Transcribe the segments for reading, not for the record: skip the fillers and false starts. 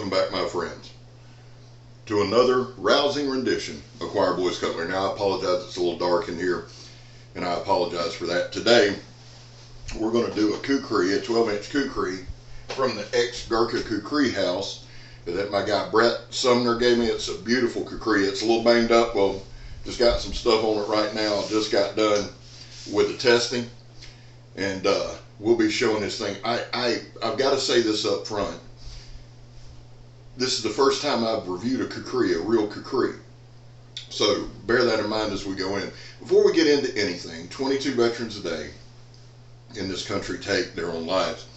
Welcome back, my friends, to another rousing rendition of Choir Boys Cutlery. Now, I apologize, it's a little dark in here, and I apologize for that. Today, we're going to do a Kukri, a 12-inch Kukri from the Exgurka Kukri house that my guy Brett Sumner gave me. It's a beautiful Kukri. It's a little banged up. Well, just got some stuff on it right now. I just got done with the testing, and we'll be showing this thing. I've got to say this up front. This is the first time I've reviewed a Kukri, a real Kukri. So bear that in mind as we go in. Before we get into anything, 22 veterans a day in this country take their own lives.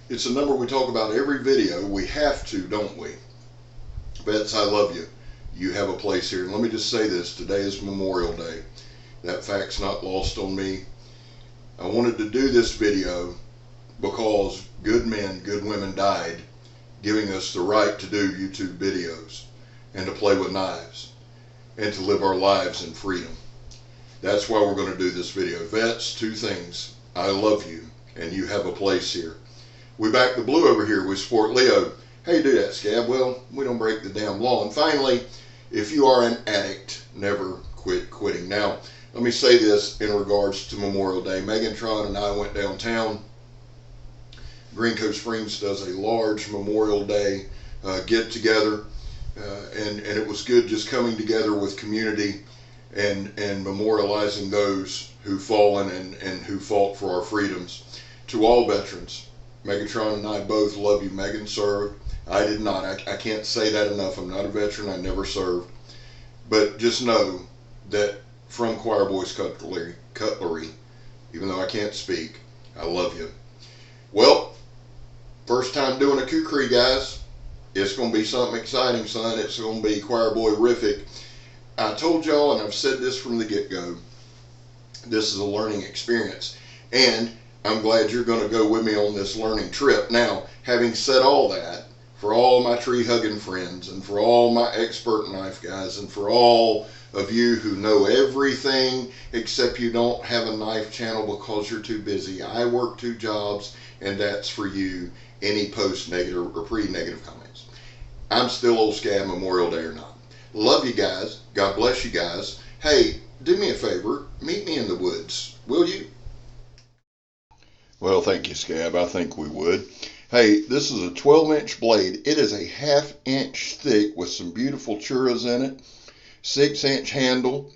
It's a number we talk about every video. We have to, don't we? Vets, I love you. You have a place here. And let me just say this. Today is Memorial Day. That fact's not lost on me. I wanted to do this video because good men, good women died giving us the right to do YouTube videos and to play with knives and to live our lives in freedom. That's why we're going to do this video. Vets, two things. I love you, and you have a place here. We back the blue over here. We support Leo. How you do that, Scab? Well, we don't break the damn law. And finally, if you are an addict, never quit quitting. Now, let me say this in regards to Memorial Day. Megatron and I went downtown. Green Coast Springs does a large Memorial Day get together, and it was good just coming together with community and memorializing those who've fallen and who fought for our freedoms. To all veterans, Megatron and I both love you. Megan served. I did not. I can't say that enough. I'm not a veteran. I never served. But just know that from Choir Boys Cutlery, even though I can't speak, I love you. Well, first time doing a Kukri, guys. It's going to be something exciting, son. It's going to be Choir Boy-rific. I told y'all, and I've said this from the get-go, this is a learning experience. And I'm glad you're going to go with me on this learning trip. Now, having said all that, for all my tree-hugging friends, and for all my expert knife guys, and for all of you who know everything except you don't have a knife channel because you're too busy, I work 2 jobs, and that's for you. Any post-negative or pre-negative comments. I'm still old Scab, Memorial Day or not. Love you guys. God bless you guys. Hey, do me a favor. Meet me in the woods, will you? Well, thank you, Scab. I think we would. Hey, this is a 12-inch blade. It is a 1/2 inch thick with some beautiful churras in it. 6-inch handle.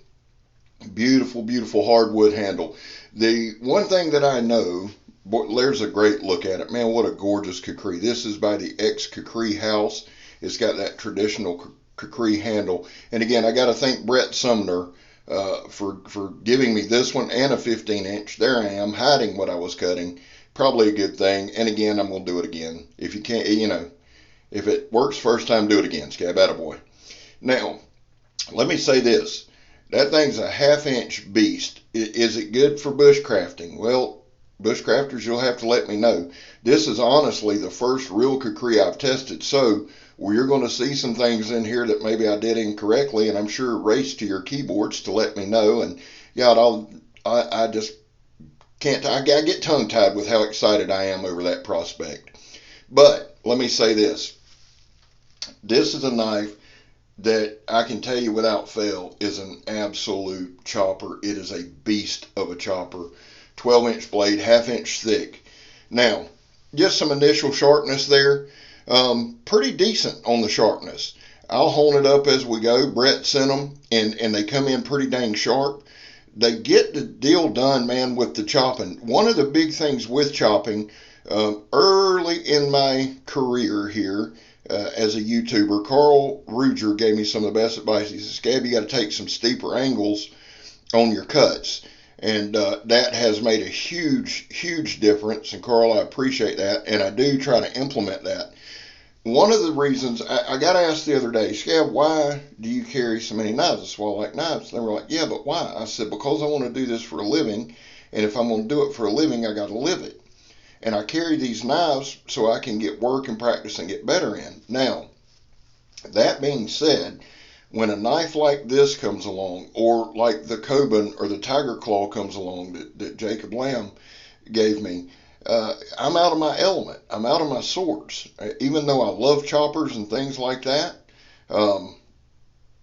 Beautiful, beautiful hardwood handle. The one thing that I know, boy, there's a great look at it. Man, what a gorgeous Kukri. This is by the Kukri house. It's got that traditional Kukri handle. And again, I got to thank Brett Sumner for giving me this one and a 15-inch. There I am, hiding what I was cutting. Probably a good thing. And again, I'm going to do it again. If you can't, if it works first time, do it again, Scab. Attaboy. Now, let me say this. That thing's a 1/2 inch beast. Is it good for bushcrafting? Well, bushcrafters, you'll have to let me know. This is honestly the first real Kukri I've tested, so you're going to see some things in here that maybe I did incorrectly, and I'm sure race to your keyboards to let me know. And yeah, I just can't. I get tongue-tied with how excited I am over that prospect. But let me say this. This is a knife that I can tell you without fail is an absolute chopper. It is a beast of a chopper. 12-inch blade, 1/2 inch thick. Now, just some initial sharpness there. Pretty decent on the sharpness. I'll hone it up as we go. Brett sent them, and they come in pretty dang sharp. They get the deal done, man, with the chopping. One of the big things with chopping, early in my career here as a YouTuber, Carl Ruger gave me some of the best advice. He says, Scab, you got to take some steeper angles on your cuts. And that has made a huge, huge difference. And Carl, I appreciate that. And I do try to implement that. One of the reasons, I got asked the other day, Scab, why do you carry so many knives? I said, well, I like knives. They were like, yeah, but why? I said, because I want to do this for a living. And if I'm going to do it for a living, I got to live it. And I carry these knives so I can get work and practice and get better in. Now, that being said, when a knife like this comes along, or like the Coben or the Tiger Claw comes along that Jacob Lamb gave me, I'm out of my element. I'm out of my source. Even though I love choppers and things like that, um,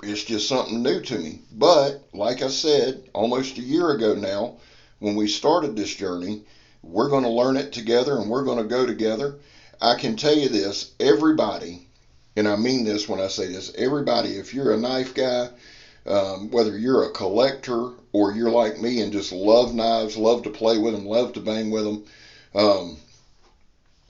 it's just something new to me. But like I said, almost a year ago now, when we started this journey, we're going to learn it together and we're going to go together. I can tell you this, everybody, and I mean this when I say this, everybody, if you're a knife guy, whether you're a collector or you're like me and just love knives, love to play with them, love to bang with them, um,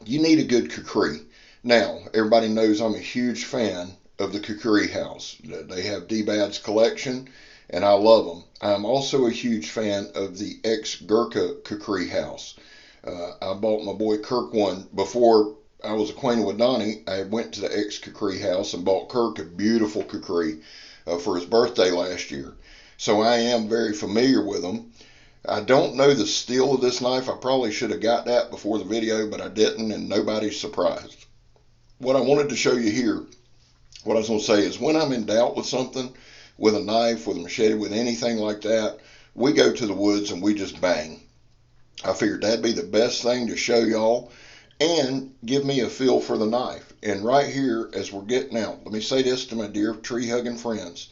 you need a good Kukri. Now, everybody knows I'm a huge fan of the Kukri house. They have D-Bad's collection, and I love them. I'm also a huge fan of the Exgurka Kukri house. I bought my boy Kirk one before I was acquainted with Donnie. I went to the Ex-Kukri house and bought Kirk a beautiful Kukri for his birthday last year. So I am very familiar with them. I don't know the steel of this knife. I probably should have got that before the video, but I didn't, and nobody's surprised. What I wanted to show you here, what I was going to say is when I'm in doubt with something, with a knife, with a machete, with anything like that, we go to the woods and we just bang. I figured that'd be the best thing to show y'all and give me a feel for the knife. And right here, as we're getting out, let me say this to my dear tree-hugging friends.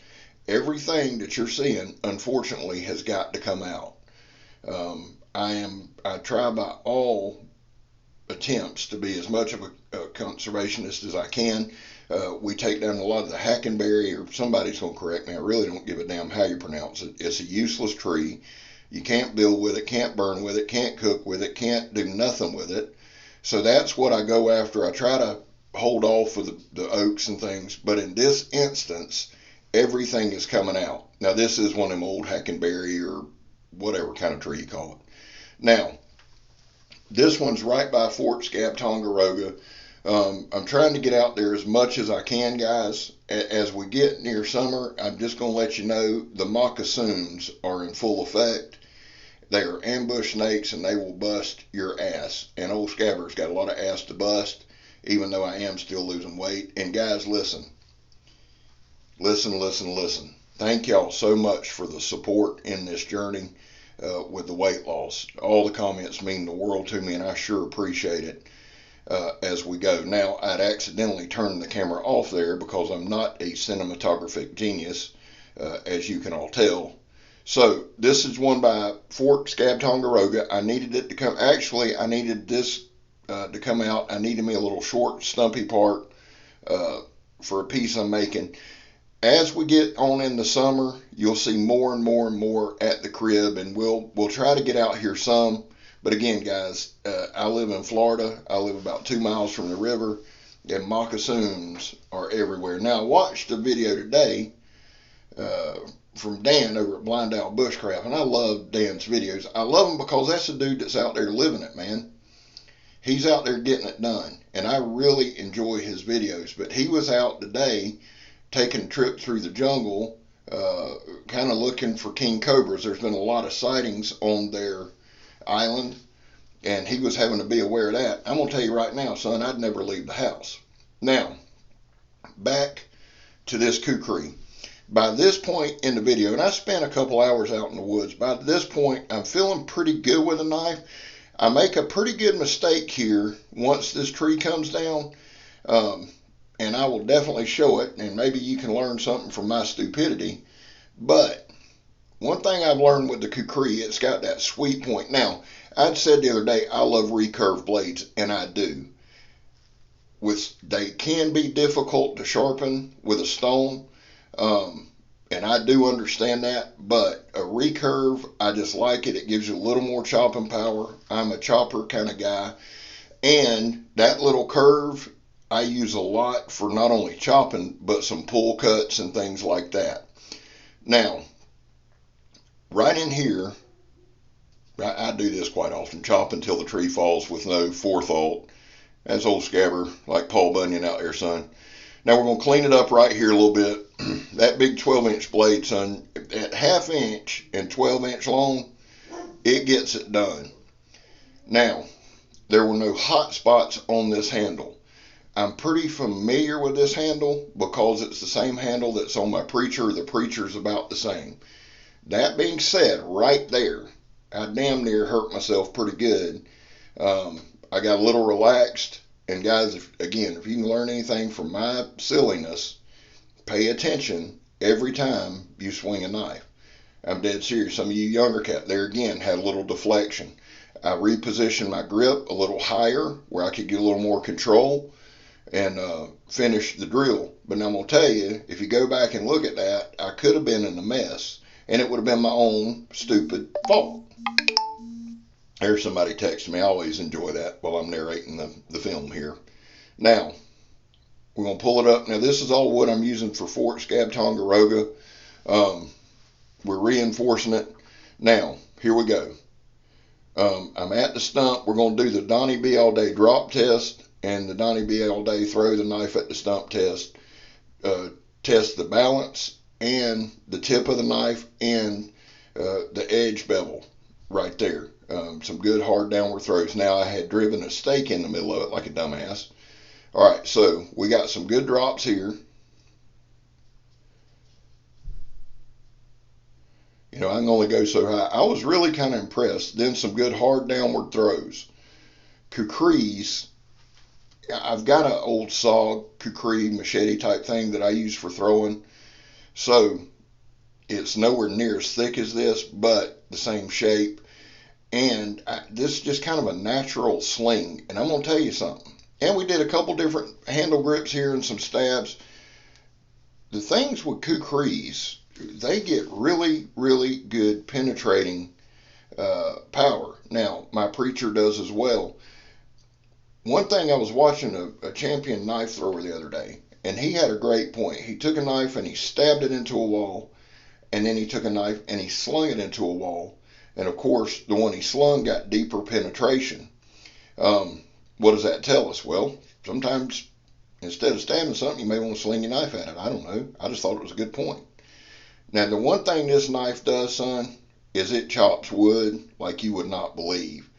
Everything that you're seeing, unfortunately, has got to come out. I try by all attempts to be as much of a conservationist as I can. We take down a lot of the hackenberry, or somebody's going to correct me. I really don't give a damn how you pronounce it. It's a useless tree. You can't build with it, can't burn with it, can't cook with it, can't do nothing with it. So that's what I go after. I try to hold off with the oaks and things, but in this instance, everything is coming out. Now, this is one of them old hackenberry or whatever kind of tree you call it. Now, this one's right by Fort Scab Tongaroga. I'm trying to get out there as much as I can, guys. As we get near summer, I'm just going to let you know the moccasins are in full effect. They are ambush snakes and they will bust your ass. And old Scabber's got a lot of ass to bust, even though I am still losing weight. And guys, listen. Listen. Thank y'all so much for the support in this journey with the weight loss. All the comments mean the world to me, and I sure appreciate it as we go. Now, I'd accidentally turned the camera off there because I'm not a cinematographic genius, as you can all tell. So, this is one by Fort Scab Tongaroga. I needed it to come. Actually, I needed this to come out. I needed me a little short, stumpy part for a piece I'm making. As we get on in the summer, you'll see more and more at the crib, and we'll try to get out here some. But again, guys, I live in Florida. I live about 2 miles from the river, and moccasins are everywhere. Now, I watched a video today from Dan over at Blind Owl Bushcraft, and I love Dan's videos. I love them because that's a dude that's out there living it, man. He's out there getting it done, and I really enjoy his videos. But he was out today taking a trip through the jungle, kind of looking for king cobras. There's been a lot of sightings on their island, and he was having to be aware of that. I'm going to tell you right now, son, I'd never leave the house. Now, back to this Kukri. By this point in the video, and I spent a couple hours out in the woods, by this point, I'm feeling pretty good with a knife. I make a pretty good mistake here once this tree comes down, and I will definitely show it, and maybe you can learn something from my stupidity. But one thing I've learned with the Kukri, it's got that sweet point. Now, I'd said the other day, I love recurve blades, and I do. They can be difficult to sharpen with a stone, and I do understand that, but a recurve, I just like it. It gives you a little more chopping power. I'm a chopper kind of guy, and that little curve, I use a lot for not only chopping, but some pull cuts and things like that. Now, right in here, I do this quite often, chop until the tree falls with no forethought. That's old Scabber, like Paul Bunyan out there, son. Now we're going to clean it up right here a little bit. That big 12-inch blade, son, at 1/2 inch and 12-inch long, it gets it done. Now, there were no hot spots on this handle. I'm pretty familiar with this handle because it's the same handle that's on my Preacher. The Preacher's about the same. That being said, right there, I damn near hurt myself pretty good I got a little relaxed. And guys, if you can learn anything from my silliness, pay attention every time you swing a knife. I'm dead serious. Some of you younger cats, there again, had a little deflection. I repositioned my grip a little higher where I could get a little more control and finish the drill. But I'm going to tell you, if you go back and look at that, I could have been in a mess, and it would have been my own stupid fault. There's somebody texting me. I always enjoy that while I'm narrating the film here. Now, we're going to pull it up. Now, this is all wood I'm using for Fort Scab Tongaroga. We're reinforcing it. Now, here we go. I'm at the stump. We're going to do the Donnie B all day drop test and the Donnie B all day throw the knife at the stump test. Test the balance and the tip of the knife and the edge bevel right there. Some good hard downward throws. Now, I had driven a stake in the middle of it like a dumbass. All right, so we got some good drops here. You know, I can only go so high. I was really kind of impressed. Then some good hard downward throws. Kukris, I've got an old saw Kukri machete type thing that I use for throwing. So it's nowhere near as thick as this, but the same shape. And this is just kind of a natural sling. And I'm going to tell you something. And we did a couple different handle grips here and some stabs. The things with Kukris, they get really, really good penetrating power. Now, my preacher does as well. One thing, I was watching a champion knife thrower the other day, and he had a great point. He took a knife and he stabbed it into a wall, and then he took a knife and he slung it into a wall. And of course, the one he slung got deeper penetration. What does that tell us? Well, sometimes instead of stabbing something, you may want to sling your knife at it. I don't know. I just thought it was a good point. Now, the one thing this knife does, son, is it chops wood like you would not believe.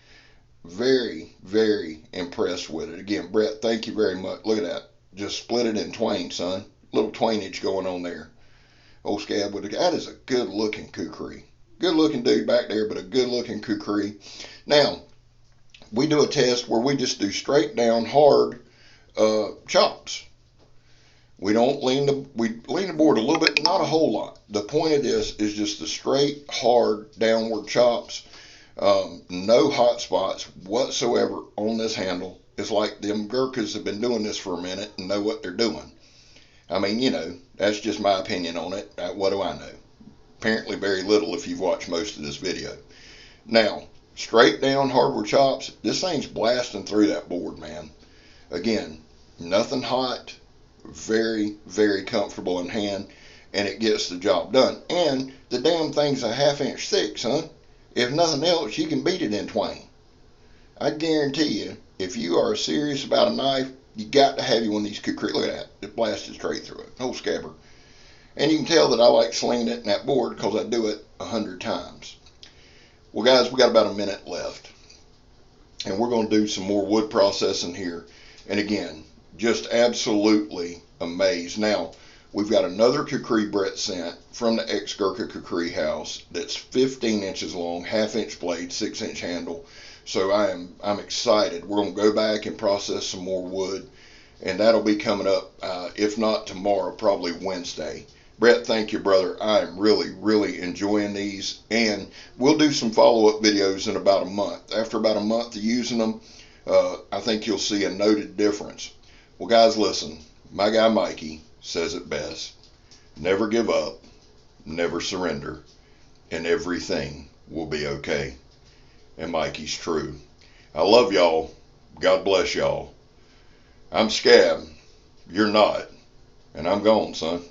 Very, very impressed with it. Again, Brett, thank you very much. Look at that. Just split it in twain, son. Little twainage going on there. Old Scab with it. That is a good-looking Kukri. Good-looking dude back there, but a good-looking Kukri. Now, we do a test where we just do straight down hard chops. We don't we lean the board a little bit, not a whole lot. The point of this is just the straight, hard, downward chops. No hot spots whatsoever on this handle. It's like them Gurkhas have been doing this for a minute and know what they're doing. I mean, you know, that's just my opinion on it. What do I know? Apparently very little if you've watched most of this video. Now, straight down hardware chops, this thing's blasting through that board, man. Again, nothing hot, very, very comfortable in hand, and it gets the job done. And the damn thing's a 1/2 inch thick, son. If nothing else, you can beat it in twain. I guarantee you, if you are serious about a knife, you got to have you one of these Kukri. Look at that. It blasted straight through it. No scabber. And you can tell that I like slinging it in that board because I do it 100 times. Well, guys, we got about a minute left. And we're going to do some more wood processing here. And again, just absolutely amazed. Now, we've got another Kukri Brett sent from the Exgurka Kukri house that's 15 inches long, 1/2 inch blade, 6 inch handle. So I'm excited. We're going to go back and process some more wood, and that'll be coming up, if not tomorrow, probably Wednesday. Brett, thank you, brother. I am really, really enjoying these, and we'll do some follow-up videos in about a month. After about a month of using them, I think you'll see a noted difference. Well, guys, listen. My guy Mikey says it best. Never give up, never surrender, and everything will be okay. And Mikey's true. I love y'all. God bless y'all. I'm Scab. You're not. And I'm gone, son.